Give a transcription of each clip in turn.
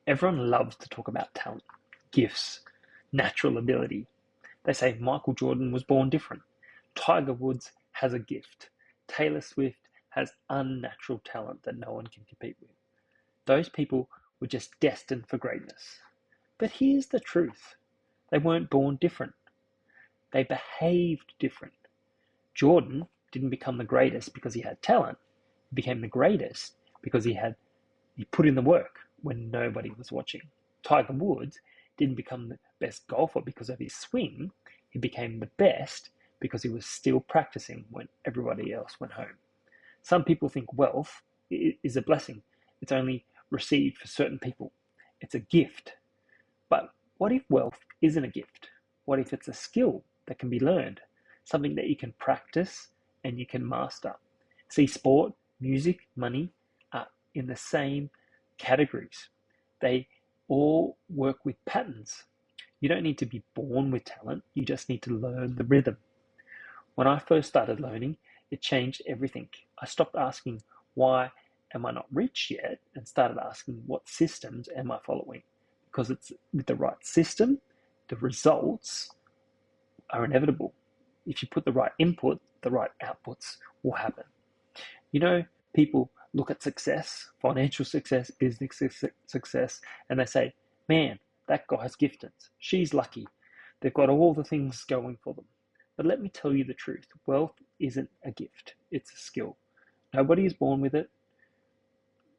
Everyone loves to talk about talent, gifts, natural ability. They say Michael Jordan was born different. Tiger Woods has a gift. Taylor Swift has unnatural talent that no one can compete with. Those people were just destined for greatness. But here's the truth. They weren't born different. They behaved different. Jordan didn't become the greatest because he had talent. He became the greatest because he put in the work when nobody was watching. Tiger Woods didn't become the best golfer because of his swing. He became the best because he was still practicing when everybody else went home. Some people think wealth is a blessing. It's only received for certain people. It's a gift. But what if wealth isn't a gift? What if it's a skill that can be learned? Something that you can practice and you can master. See, sport, music, money are in the same categories. They all work with patterns. You don't need to be born with talent, you just need to learn the rhythm. When I first started learning, it changed everything. I stopped asking, why am I not rich yet? And started asking, what systems am I following? Because it's with the right system, the results are inevitable. If you put the right input, the right outputs will happen. You know, people look at success, financial success, business success, and they say, man, that guy's gifted. She's lucky. They've got all the things going for them. But let me tell you the truth. Wealth isn't a gift. It's a skill. Nobody is born with it.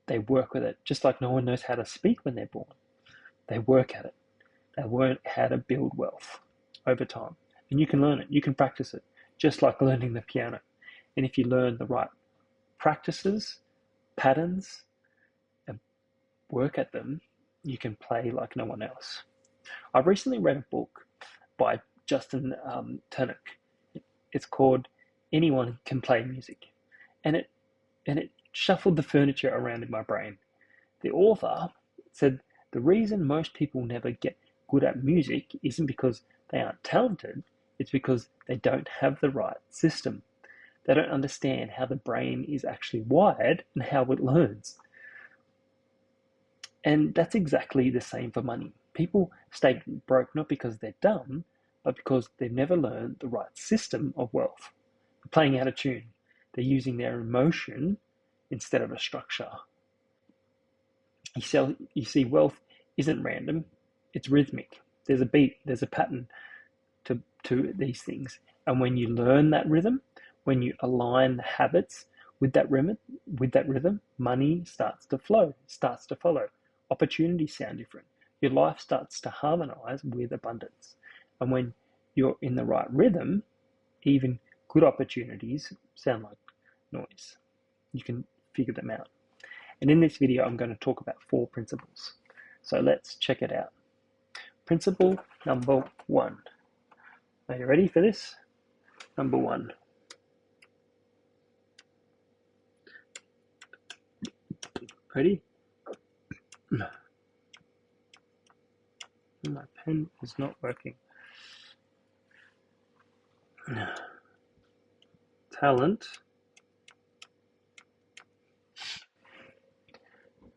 They work with it. Just like no one knows how to speak when they're born. They work at it. They learn how to build wealth over time. And you can learn it. You can practice it. Just like learning the piano. And if you learn the right practices, patterns, and work at them, you can play like no one else. I've recently read a book by Justin Turnick. It's called Anyone Can Play Music. And it shuffled the furniture around in my brain. The author said the reason most people never get good at music isn't because they aren't talented, it's because they don't have the right system. They don't understand how the brain is actually wired and how it learns. And that's exactly the same for money. People stay broke not because they're dumb, but because they've never learned the right system of wealth. They're playing out of tune. They're using their emotion instead of a structure. You see, wealth isn't random, it's rhythmic. There's a beat, there's a pattern to these things. And when you learn that rhythm, when you align the habits with that rhythm, money starts to flow, starts to follow. Opportunities sound different. Your life starts to harmonize with abundance. And when you're in the right rhythm, even good opportunities sound like noise. You can figure them out. And in this video, I'm going to talk about 4 principles. So let's check it out. Principle number 1. Are you ready for this? Number 1. Ready? My pen is not working. Talent.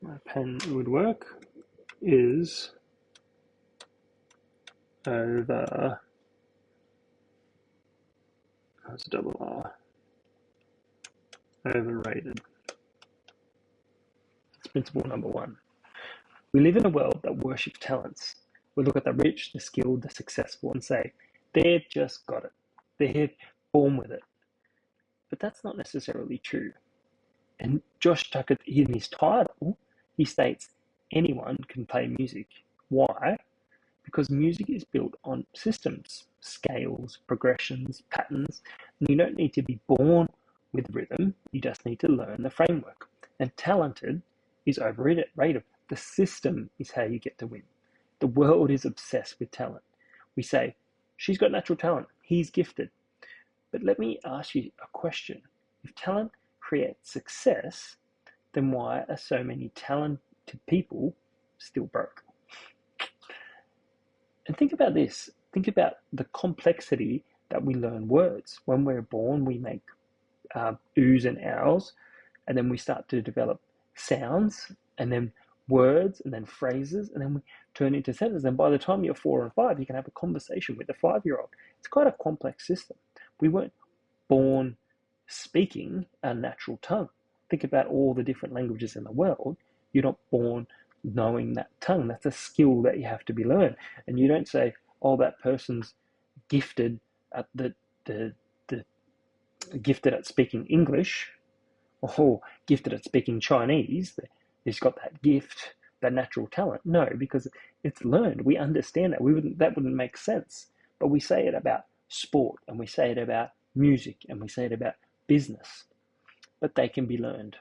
My pen would work is over. That's a double R. Overrated. That's principle number 1. We live in a world that worships talents. We look at the rich, the skilled, the successful and say, they've just got it. They're born with it. But that's not necessarily true. And Josh Tucker, in his title, he states, anyone can play music. Why? Because music is built on systems, scales, progressions, patterns, and you don't need to be born with rhythm, you just need to learn the framework. And talented is overrated. The system is how you get to win. The world is obsessed with talent. We say, she's got natural talent, he's gifted. But let me ask you a question. If talent creates success, then why are so many talented people still broke? And think about this. Think about the complexity that we learn words. When we're born, we make oohs and ows, and then we start to develop sounds, and then words and then phrases, and then we turn into sentences. And by the time you're 4 and 5, you can have a conversation with a 5-year-old. It's quite a complex system. We weren't born speaking our natural tongue. Think about all the different languages in the world. You're not born knowing that tongue. That's a skill that you have to be learned. And you don't say, oh, that person's gifted at the gifted at speaking English, or gifted at speaking Chinese. He's got that gift, that natural talent. No, because it's learned. We understand that wouldn't make sense. But we say it about sport, and we say it about music, and we say it about business. But they can be learned.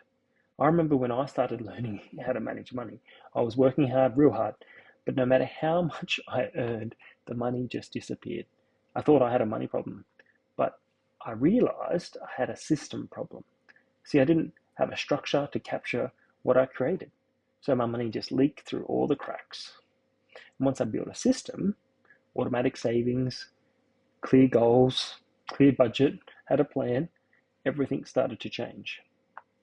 I remember when I started learning how to manage money, I was working hard, real hard, but no matter how much I earned, the money just disappeared. I thought I had a money problem, but I realized I had a system problem. See, I didn't have a structure to capture what I created. So my money just leaked through all the cracks. And once I built a system, automatic savings, clear goals, clear budget, had a plan, everything started to change.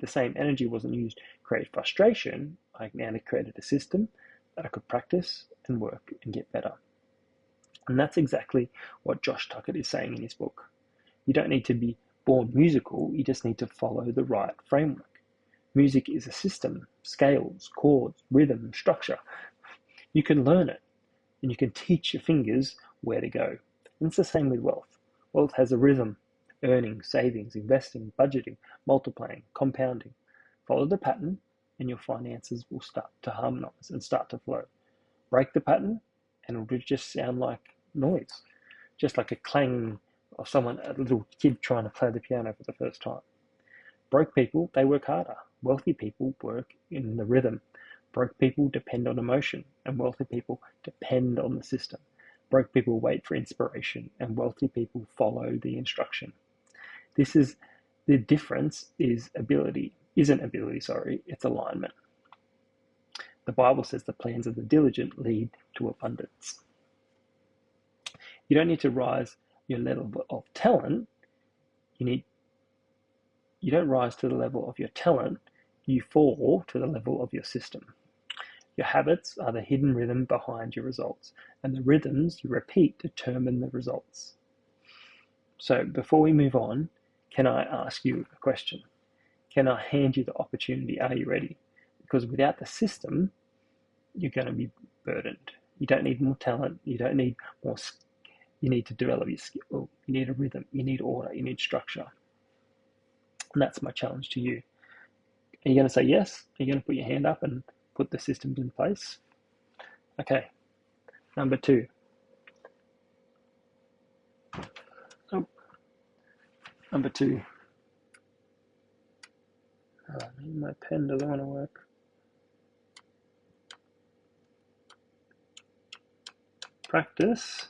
The same energy wasn't used to create frustration. I now created a system that I could practice and work and get better. And that's exactly what Josh Tuckett is saying in his book. You don't need to be born musical, you just need to follow the right framework. Music is a system, scales, chords, rhythm, structure. You can learn it, and you can teach your fingers where to go. And it's the same with wealth. Wealth has a rhythm: earning, savings, investing, budgeting, multiplying, compounding. Follow the pattern, and your finances will start to harmonize and start to flow. Break the pattern, and it'll just sound like noise, just like a clang of a little kid trying to play the piano for the first time. Broke people, they work harder. Wealthy people work in the rhythm. Broke people depend on emotion, and wealthy people depend on the system. Broke people wait for inspiration, and wealthy people follow the instruction. This is the difference isn't ability, it's alignment. The Bible says the plans of the diligent lead to abundance. You don't need to rise your level of talent. You don't rise to the level of your talent, you fall to the level of your system. Your habits are the hidden rhythm behind your results, and the rhythms you repeat determine the results. So before we move on, can I ask you a question? Can I hand you the opportunity? Are you ready? Because without the system, you're going to be burdened. You don't need more talent. You don't need more. You need to develop your skill. You need a rhythm. You need order. You need structure. And that's my challenge to you. Are you going to say yes? Are you going to put your hand up and put the systems in place? Okay. Number 2. Number 2. My pen doesn't want to work. Practice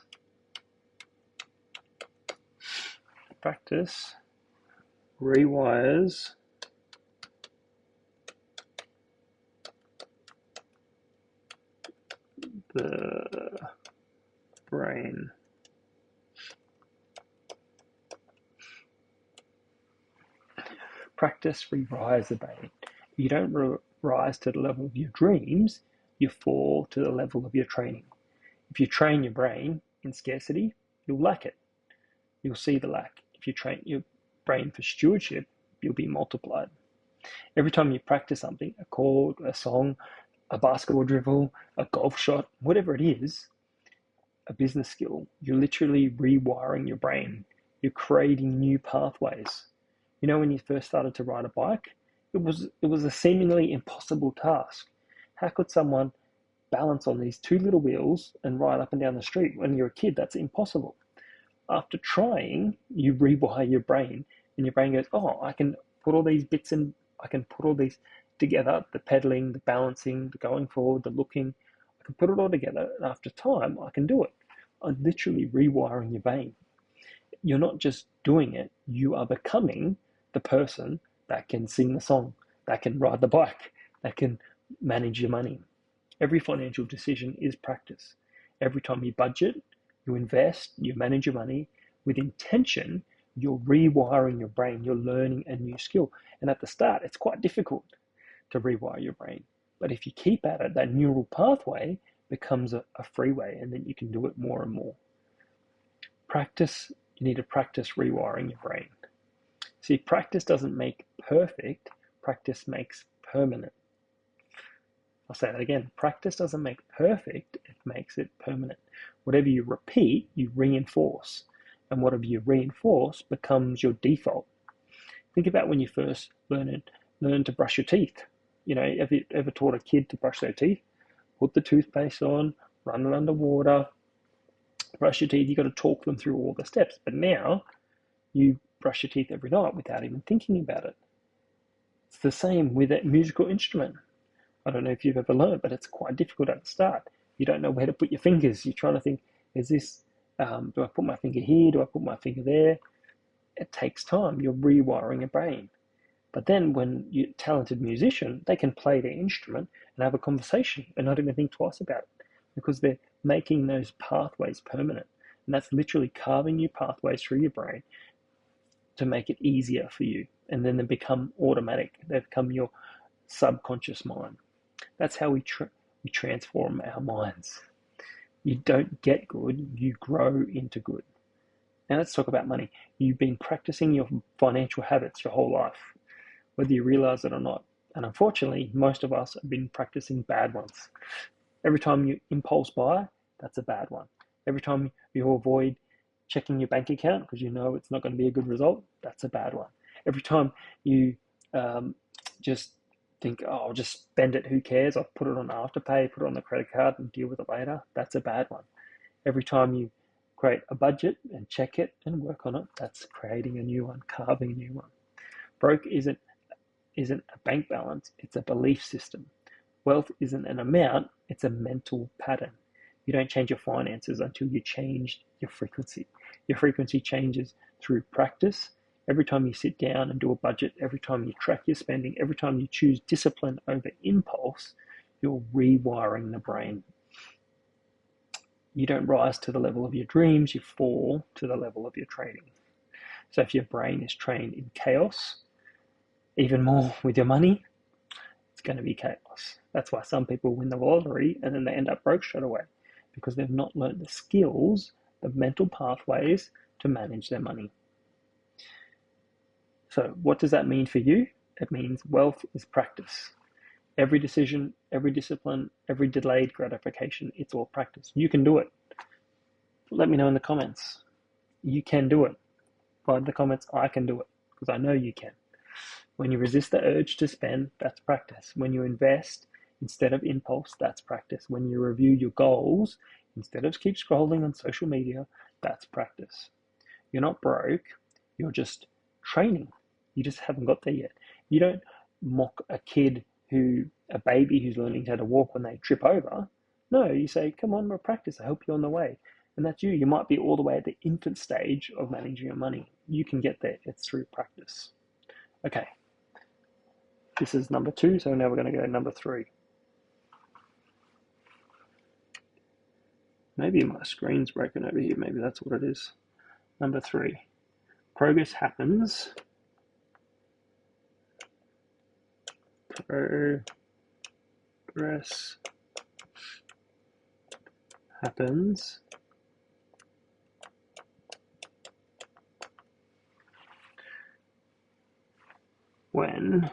rewires the brain. Practice rewires the brain. You don't rise to the level of your dreams, you fall to the level of your training. If you train your brain in scarcity, you'll lack it. You'll see the lack. If you train your brain for stewardship, you'll be multiplied. Every time you practice something, a chord, a song, a basketball dribble, a golf shot, whatever it is, a business skill, you're literally rewiring your brain. You're creating new pathways. You know, when you first started to ride a bike, it was a seemingly impossible task. How could someone balance on these 2 little wheels and ride up and down the street? When you're a kid, that's impossible. After trying, you rewire your brain, and your brain goes, oh, I can put all these bits in, I can put all these together, the pedaling, the balancing, the going forward, the looking, I can put it all together, and after time, I can do it. I'm literally rewiring your brain. You're not just doing it, you are becoming the person that can sing the song, that can ride the bike, that can manage your money. Every financial decision is practice. Every time you budget, you invest, you manage your money with intention, you're rewiring your brain, you're learning a new skill. And at the start, it's quite difficult to rewire your brain. But if you keep at it, that neural pathway becomes a freeway, and then you can do it more and more. Practice, you need to practice rewiring your brain. See, practice doesn't make perfect, practice makes permanent. I'll say that again. Practice doesn't make perfect, it makes it permanent. Whatever you repeat, you reinforce. And whatever you reinforce becomes your default. Think about when you first learn to brush your teeth. You know, have you ever taught a kid to brush their teeth? Put the toothpaste on, run it under water, brush your teeth. You've got to talk them through all the steps. But now you brush your teeth every night without even thinking about it. It's the same with a musical instrument. I don't know if you've ever learned, but it's quite difficult at the start. You don't know where to put your fingers. You're trying to think, is this, do I put my finger here? Do I put my finger there? It takes time. You're rewiring your brain. But then when you're a talented musician, they can play their instrument and have a conversation and not even think twice about it because they're making those pathways permanent. And that's literally carving new pathways through your brain to make it easier for you. And then they become automatic. They become your subconscious mind. That's how we transform our minds. You don't get good, you grow into good. Now let's talk about money. You've been practicing your financial habits your whole life, whether you realize it or not. And unfortunately, most of us have been practicing bad ones. Every time you impulse buy, that's a bad one. Every time you avoid checking your bank account because you know it's not going to be a good result, that's a bad one. Every time you just think, oh, I'll just spend it, who cares? I'll put it on Afterpay, put it on the credit card and deal with it later, that's a bad one. Every time you create a budget and check it and work on it, that's creating a new one, carving a new one. Broke isn't a bank balance, it's a belief system. Wealth isn't an amount, it's a mental pattern. You don't change your finances until you change your frequency. Your frequency changes through practice. Every time you sit down and do a budget, every time you track your spending, every time you choose discipline over impulse, you're rewiring the brain. You don't rise to the level of your dreams, you fall to the level of your training. So if your brain is trained in chaos, even more with your money, it's going to be chaos. That's why some people win the lottery and then they end up broke straight away because they've not learned the skills, the mental pathways to manage their money. So what does that mean for you? It means wealth is practice. Every decision, every discipline, every delayed gratification, it's all practice. You can do it. Let me know in the comments. You can do it. Write in the comments, I can do it, because I know you can. When you resist the urge to spend, that's practice. When you invest instead of impulse, that's practice. When you review your goals instead of keep scrolling on social media, that's practice. You're not broke, you're just training. You just haven't got there yet. You don't mock a baby who's learning how to walk when they trip over. No, you say, come on, we'll practice. I help you on the way. And that's you. You might be all the way at the infant stage of managing your money. You can get there. It's through practice. Okay. This is number 2, so now we're going to go number 3. Maybe my screen's broken over here. Maybe that's what it is. Number 3. Progress happens. Progress happens when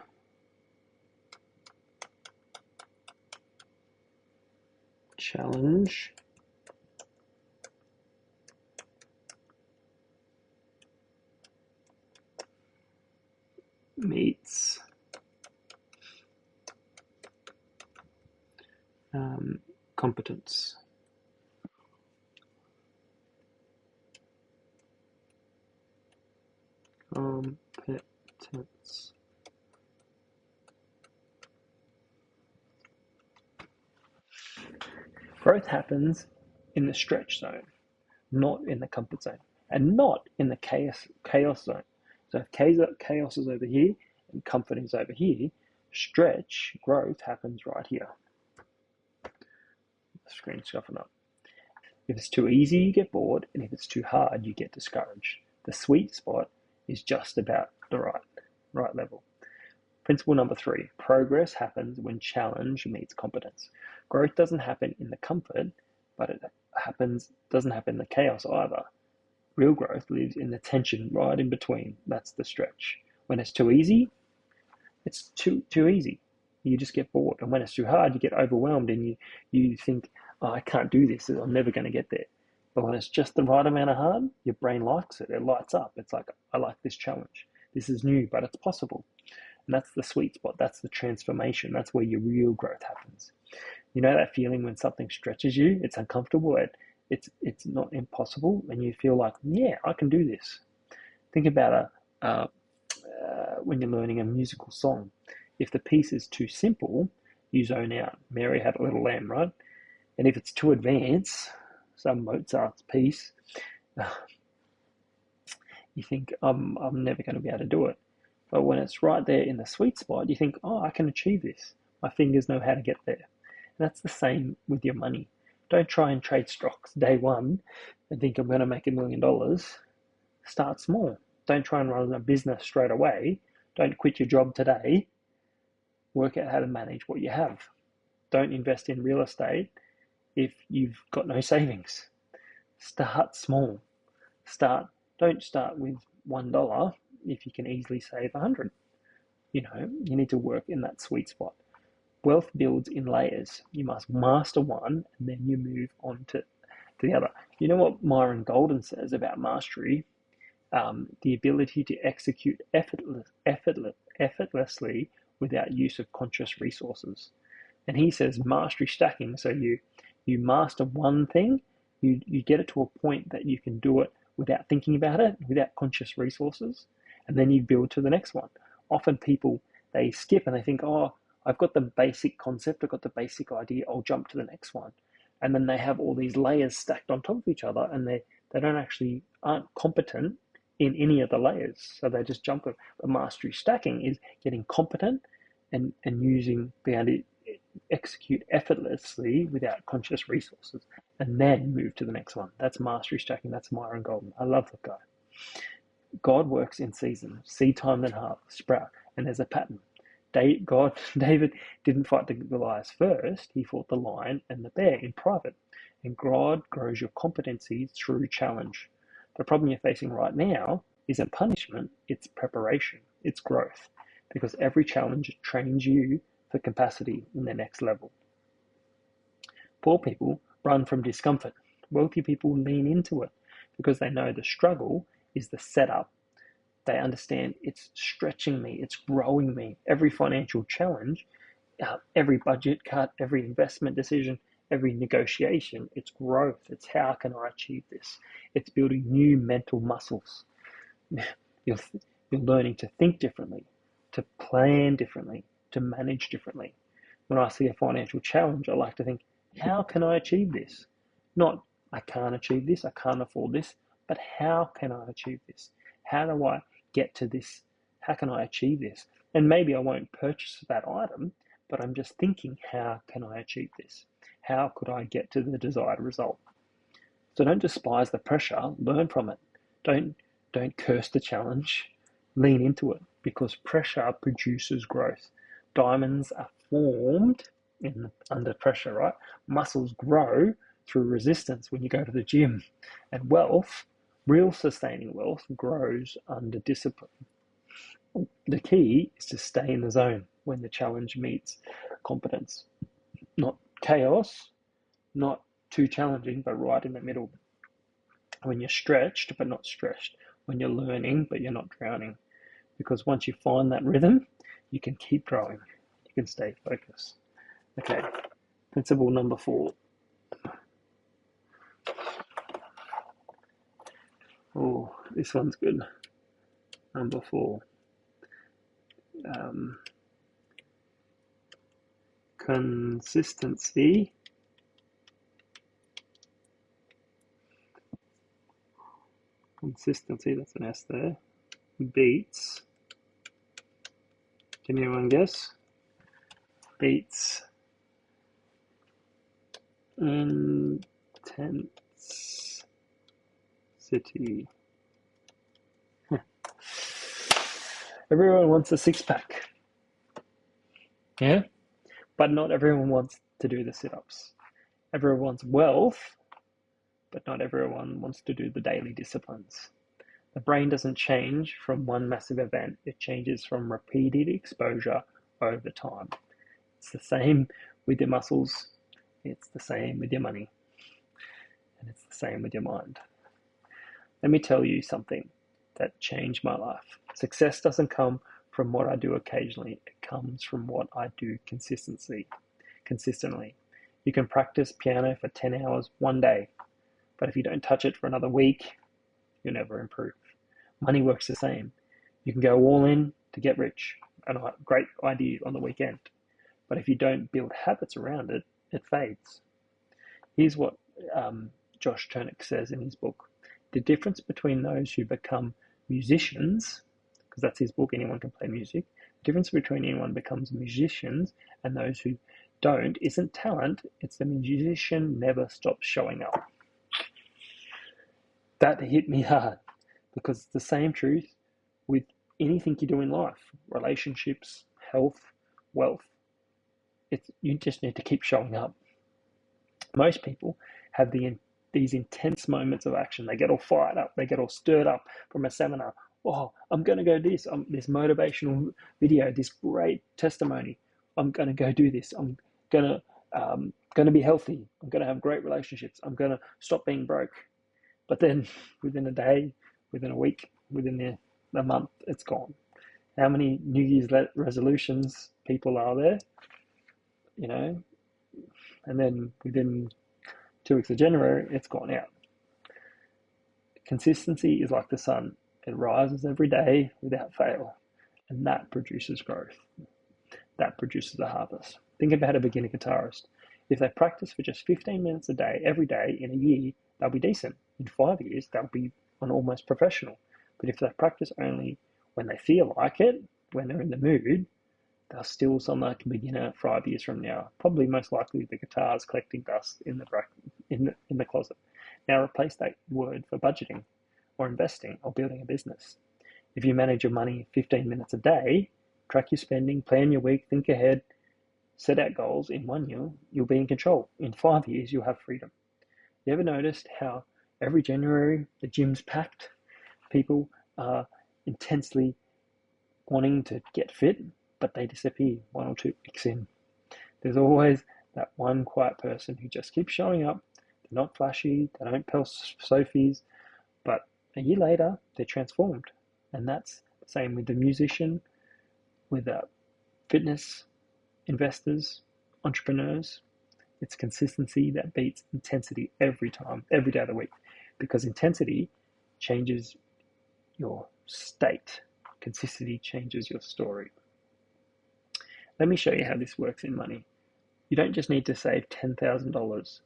challenge meets competence. Competence. Growth happens in the stretch zone, not in the comfort zone, and not in the chaos zone. So if chaos is over here and comfort is over here, stretch growth happens right here. The screen's scuffing up. If it's too easy, you get bored, and if it's too hard, you get discouraged. The sweet spot is just about the right level. Principle number 3, progress happens when challenge meets competence. Growth doesn't happen in the comfort, but it doesn't happen in the chaos either. Real growth lives in the tension right in between. That's the stretch. When it's too easy, it's too easy. You just get bored. And when it's too hard, you get overwhelmed and you think, oh, I can't do this. I'm never going to get there. But when it's just the right amount of hard, your brain likes it. It lights up. It's like, I like this challenge. This is new, but it's possible. And that's the sweet spot. That's the transformation. That's where your real growth happens. You know that feeling when something stretches you? It's uncomfortable. It's not impossible. And you feel like, yeah, I can do this. Think about when you're learning a musical song. If the piece is too simple, you zone out. Mary had a little lamb, right? And if it's too advanced, some Mozart's piece, you think, I'm never going to be able to do it. But when it's right there in the sweet spot, you think, oh, I can achieve this. My fingers know how to get there. And that's the same with your money. Don't try and trade stocks day one and think I'm going to make $1 million. Start small. Don't try and run a business straight away. Don't quit your job today. Work out how to manage what you have. Don't invest in real estate if you've got no savings. Start small. Don't start with $1 if you can easily save 100. You need to work in that sweet spot. Wealth builds in layers. You must master one and then you move on to the other. You know what Myron Golden says about mastery? The ability to execute effortlessly without use of conscious resources. And he says mastery stacking. So you master one thing, you get it to a point that you can do it without thinking about it, without conscious resources, and then you build to the next one. Often people, they skip and they think, oh, I've got the basic concept, I've got the basic idea, I'll jump to the next one. And then they have all these layers stacked on top of each other and they aren't competent in any of the layers. So they just jump. But mastery stacking is getting competent and being able to execute effortlessly without conscious resources and then move to the next one. That's mastery stacking. That's Myron Golden. I love that guy. God works in season, seed time then harvest, sprout, and there's a pattern. David didn't fight the Goliath first. He fought the lion and the bear in private. And God grows your competencies through challenge. The problem you're facing right now isn't punishment, it's preparation, it's growth. Because every challenge trains you for capacity in the next level. Poor people run from discomfort. Wealthy people lean into it because they know the struggle is the setup. They understand it's stretching me, it's growing me. Every financial challenge, every budget cut, every investment decision, every negotiation, it's growth. It's how can I achieve this? It's building new mental muscles. You're learning to think differently, to plan differently, to manage differently. When I see a financial challenge, I like to think, how can I achieve this? Not, I can't achieve this, I can't afford this, but how can I achieve this? How do I get to this? How can I achieve this? And maybe I won't purchase that item, but I'm just thinking, how can I achieve this? How could I get to the desired result? So don't despise the pressure, learn from it. Don't curse the challenge, lean into it, because pressure produces growth. Diamonds are formed under pressure, right? Muscles grow through resistance when you go to the gym. And wealth, real sustaining wealth, grows under discipline. The key is to stay in the zone when the challenge meets competence. Not chaos, not too challenging, but right in the middle. When you're stretched, but not stressed. When you're learning, but you're not drowning. Because once you find that rhythm, you can keep growing. You can stay focused. Okay, principle number 4. Oh, this one's good. Number 4. Consistency that's an S there, beats, can anyone guess? Beats intensity. Everyone wants a six-pack. Yeah? But not everyone wants to do the sit-ups. Everyone wants wealth, but not everyone wants to do the daily disciplines. The brain doesn't change from one massive event, it changes from repeated exposure over time. It's the same with your muscles, it's the same with your money, and it's the same with your mind. Let me tell you something that changed my life. Success doesn't come from what I do occasionally, it comes from what I do consistently. You can practice piano for 10 hours one day, but if you don't touch it for another week, you'll never improve. Money works the same. You can go all in to get rich, a great idea on the weekend, but if you don't build habits around it, it fades. Here's what Josh Chernick says in his book. The difference between those who become musicians, because that's his book, Anyone Can Play Music, the difference between anyone becomes musicians and those who don't isn't talent, it's the musician never stops showing up. That hit me hard because it's the same truth with anything you do in life, relationships, health, wealth. You just need to keep showing up. Most people have these intense moments of action. They get all fired up. They get all stirred up from a seminar. Oh, I'm going to go do this. This motivational video, this great testimony. I'm going to go do this. I'm going to be healthy. I'm going to have great relationships. I'm going to stop being broke. But then within a day, within a week, within a month, it's gone. How many New Year's resolutions people are there? You know, and then within 2 weeks of January, it's gone out. Consistency is like the sun. It rises every day without fail, and that produces growth. That produces a harvest. Think about a beginner guitarist. If they practice for just 15 minutes a day, every day, in a year, they'll be decent. In 5 years, they'll be an almost professional. But if they practice only when they feel like it, when they're in the mood, they'll still sound like a beginner 5 years from now. Probably most likely the guitar's collecting dust in the closet. Now replace that word for budgeting or investing or building a business. If you manage your money 15 minutes a day, track your spending, plan your week, think ahead, set out goals, in 1 year, you'll be in control. In 5 years, you'll have freedom. You ever noticed how every January the gym's packed? People are intensely wanting to get fit, but they disappear 1 or 2 weeks in. There's always that one quiet person who just keeps showing up. They're not flashy, they don't post selfies, but a year later, they're transformed. And that's the same with the musician, with fitness, investors, entrepreneurs. It's consistency that beats intensity every time, every day of the week, because intensity changes your state. Consistency changes your story. Let me show you how this works in money. You don't just need to save $10,000,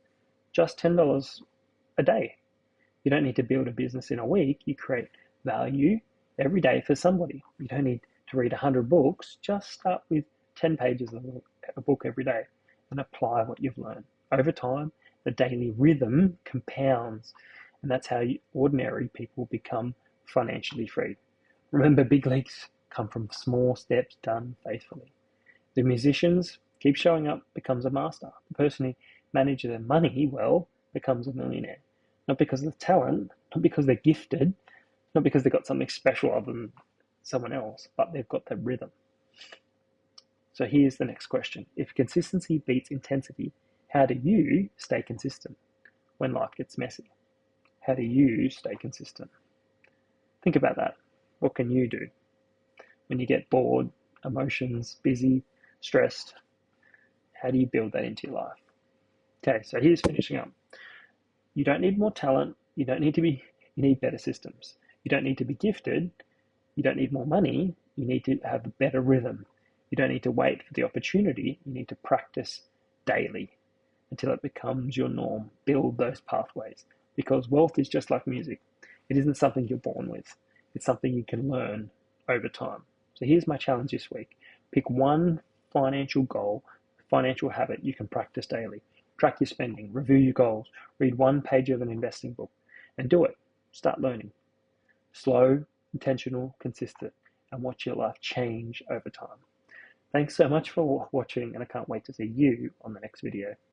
just $10 a day. You don't need to build a business in a week. You create value every day for somebody. You don't need to read 100 books. Just start with 10 pages of a book every day and apply what you've learned. Over time, the daily rhythm compounds, and that's how ordinary people become financially free. Remember, big leagues come from small steps done faithfully. The musicians keep showing up, becomes a master. The person who manages their money well becomes a millionaire. Not because of the talent, not because they're gifted, not because they've got something special other than someone else, but they've got the rhythm. So here's the next question. If consistency beats intensity, how do you stay consistent when life gets messy? How do you stay consistent? Think about that. What can you do when you get bored, emotions, busy, stressed? How do you build that into your life? Okay, so here's finishing up. You don't need more talent. You need better systems. You don't need to be gifted. You don't need more money. You need to have a better rhythm. You don't need to wait for the opportunity. You need to practice daily until it becomes your norm. Build those pathways, because wealth is just like music. It isn't something you're born with. It's something you can learn over time. So here's my challenge this week. Pick one financial goal, financial habit you can practice daily. Track your spending, review your goals, read 1 page of an investing book, and do it. Start learning. Slow, intentional, consistent, and watch your life change over time. Thanks so much for watching, and I can't wait to see you on the next video.